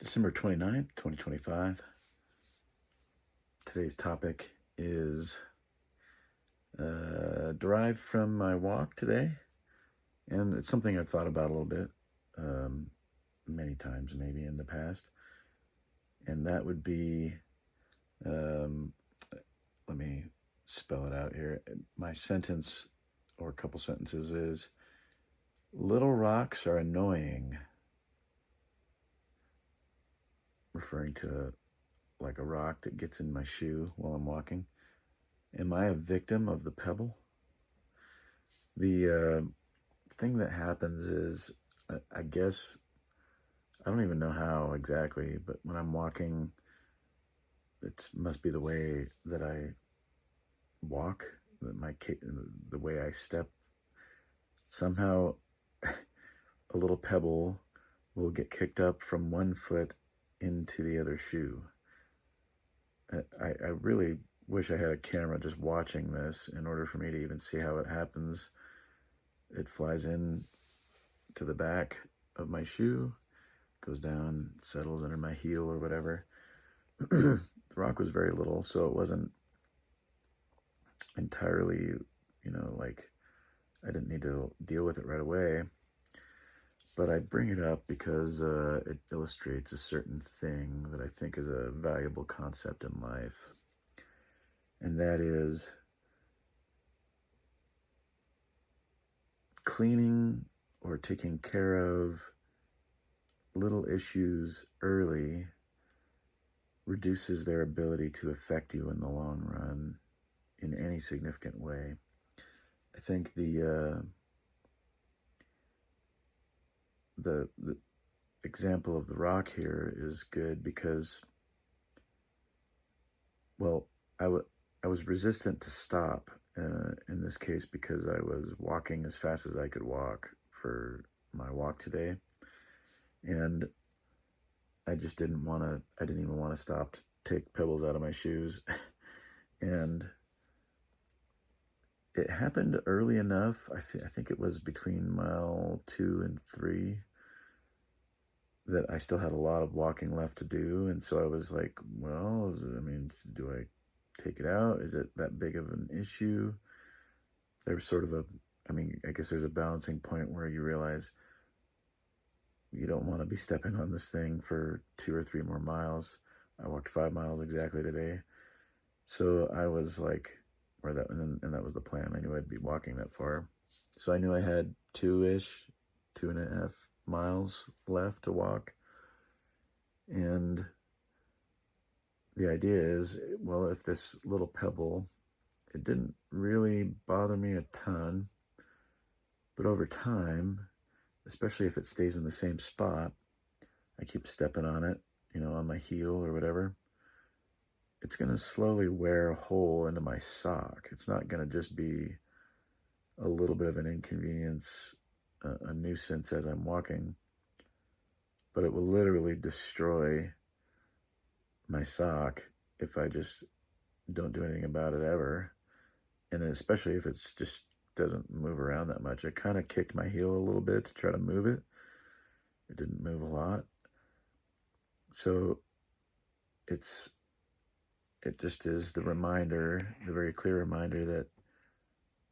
December 29th, 2025. Today's topic is derived from my walk today, and it's something I've thought about a little bit, many times maybe in the past, and that would be, um, let me spell it out here. My sentence, or a couple sentences, is little rocks are annoying, referring to like a rock that gets in my shoe while I'm walking. Am I a victim of the pebble? The thing that happens is, I guess, I don't even know how exactly, but when I'm walking, it must be the way that I walk, the way I step. Somehow, a little pebble will get kicked up from one foot into the other shoe. I really wish I had a camera just watching this in order for me to even see how it happens. It flies in to the back of my shoe, goes down, settles under my heel or whatever. The rock was very little, so it wasn't entirely, like I didn't need to deal with it right away. But I bring it up because it illustrates a certain thing that I think is a valuable concept in life. And that is cleaning or taking care of little issues early reduces their ability to affect you in the long run in any significant way. I think the example of the rock here is good because, well, I was resistant to stop in this case because I was walking as fast as I could walk for my walk today, and I just didn't want to. I didn't even want to stop to take pebbles out of my shoes, and it happened early enough. I think it was between mile 2 and 3 that I still had a lot of walking left to do. And so I was like, well, I mean, do I take it out? Is it that big of an issue? There's sort of I guess there's a balancing point where you realize you don't want to be stepping on this thing for 2 or 3 more miles. I walked 5 miles exactly today. So I was like, and that was the plan. I knew I'd be walking that far. So I knew I had 2.5 miles left to walk. And the idea is, well, if this little pebble, it didn't really bother me a ton, but over time, especially if it stays in the same spot, I keep stepping on it, on my heel or whatever, it's going to slowly wear a hole into my sock. It's not going to just be a little bit of an inconvenience, a nuisance as I'm walking, but it will literally destroy my sock if I just don't do anything about it ever. And especially if it's just doesn't move around that much. I kind of kicked my heel a little bit to try to move it. It didn't move a lot. So it just is the very clear reminder that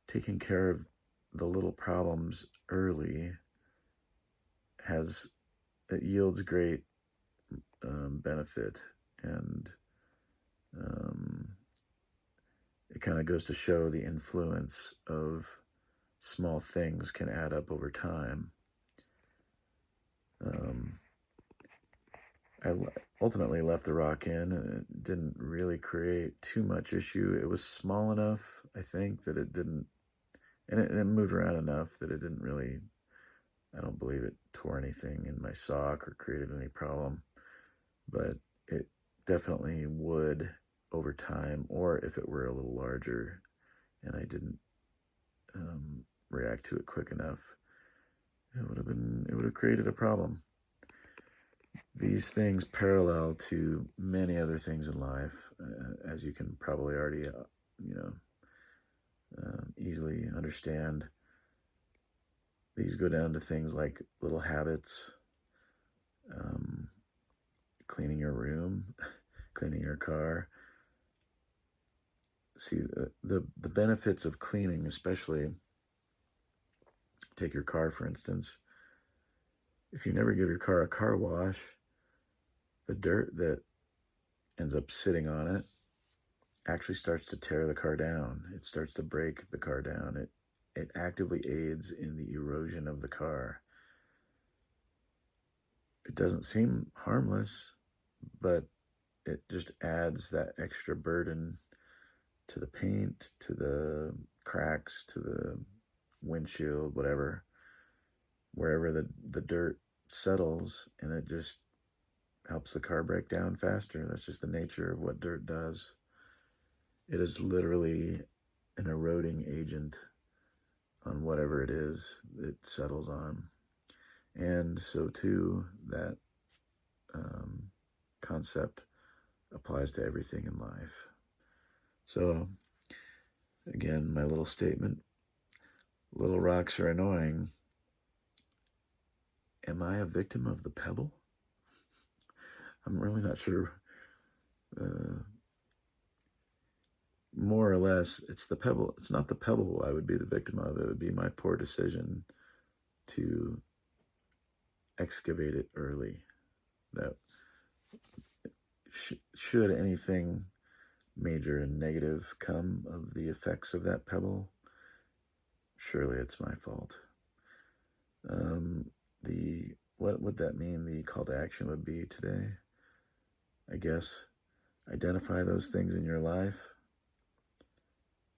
taking care of the little problems early it yields great benefit. And it kind of goes to show the influence of small things can add up over time. I ultimately left the rock in, and it didn't really create too much issue. It was small enough, I think, that it didn't, and it moved around enough that it didn't really, I don't believe it tore anything in my sock or created any problem, but it definitely would over time, or if it were a little larger and I didn't react to it quick enough, it would have created a problem. These things parallel to many other things in life, as you can probably already, easily understand. These go down to things like little habits, cleaning your room, cleaning your car. See, the benefits of cleaning, especially, take your car, for instance. If you never give your car a car wash, the dirt that ends up sitting on it actually starts to tear the car down. It starts to break the car down. It actively aids in the erosion of the car. It doesn't seem harmless, but it just adds that extra burden to the paint, to the cracks, to the windshield, whatever, wherever the dirt settles, and it just helps the car break down faster. That's just the nature of what dirt does. It is literally an eroding agent on whatever it is it settles on. And so too, that concept applies to everything in life. So again, my little statement, little rocks are annoying. Am I a victim of the pebble? I'm really not sure. More or less, it's the pebble. It's not the pebble I would be the victim of. It would be my poor decision to excavate it early. That should anything major and negative come of the effects of that pebble, surely it's my fault. What would that mean? The call to action would be today, I guess, identify those things in your life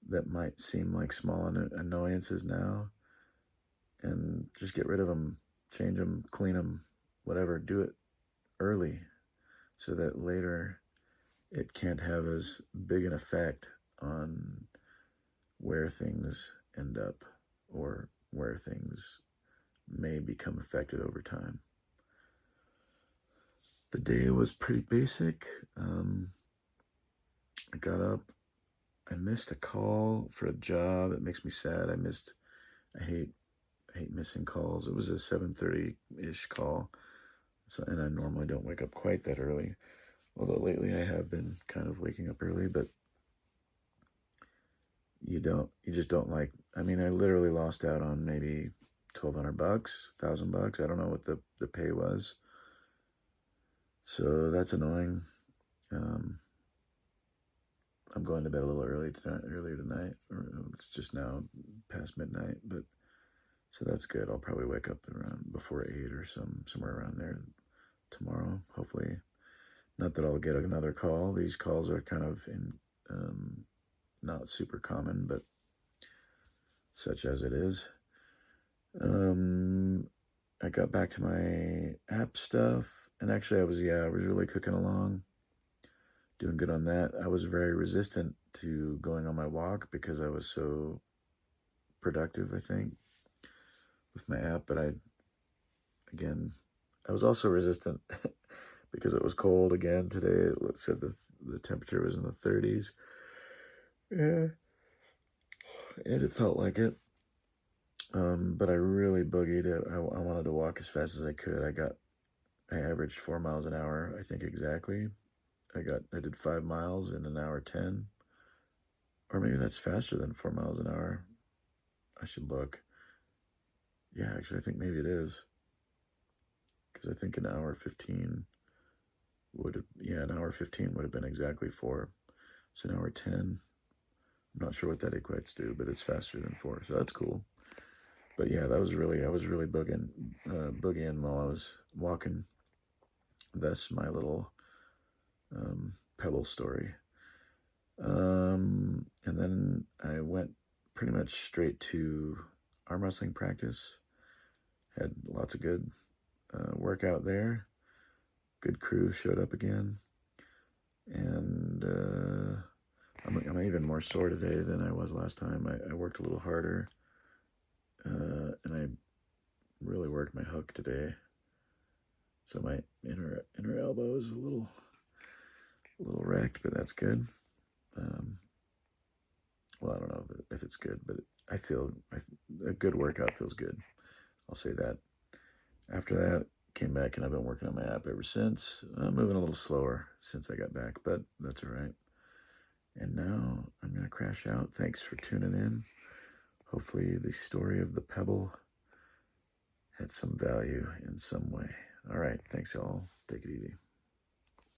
that might seem like small annoyances now, and just get rid of them, change them, clean them, whatever. Do it early so that later it can't have as big an effect on where things end up or where things may become affected over time. The day was pretty basic. I got up. I missed a call for a job. It makes me sad. I hate missing calls. It was a 7:30-ish call. And I normally don't wake up quite that early. Although lately I have been kind of waking up early, but you just don't like, I mean, I literally lost out on maybe $1,200, $1,000. I don't know what the pay was. So that's annoying. I'm going to bed a little earlier tonight. It's just now past midnight, but so that's good. I'll probably wake up around before 8 or somewhere around there tomorrow, hopefully. Not that I'll get another call. These calls are kind of not super common, but such as it is. I got back to my app stuff, and actually I was really cooking along, doing good on that. I was very resistant to going on my walk because I was so productive, I think, with my app, but I was also resistant because it was cold again today. It said the temperature was in the 30s. Yeah. And it felt like it. But I really boogied it. I wanted to walk as fast as I could. I averaged 4 miles an hour, I think exactly. I did 5 miles in an hour 10. Or maybe that's faster than 4 miles an hour. I should look. Yeah, actually, I think maybe it is. Because I think an hour 15 would have been exactly 4. So an hour 10, I'm not sure what that equates to, but it's faster than 4, so that's cool. But yeah, I was really boogieing while I was walking. That's my little pebble story. And then I went pretty much straight to arm wrestling practice. Had lots of good workout there. Good crew showed up again. And I'm even more sore today than I was last time. I worked a little harder. And I really worked my hook today. So my inner elbow is a little wrecked, but that's good. Well, I don't know if it's good, but a good workout feels good. I'll say that. After that, came back, and I've been working on my app ever since. I'm moving a little slower since I got back, but that's all right. And now I'm going to crash out. Thanks for tuning in. Hopefully the story of the pebble had some value in some way. All right. Thanks, y'all. Take it easy.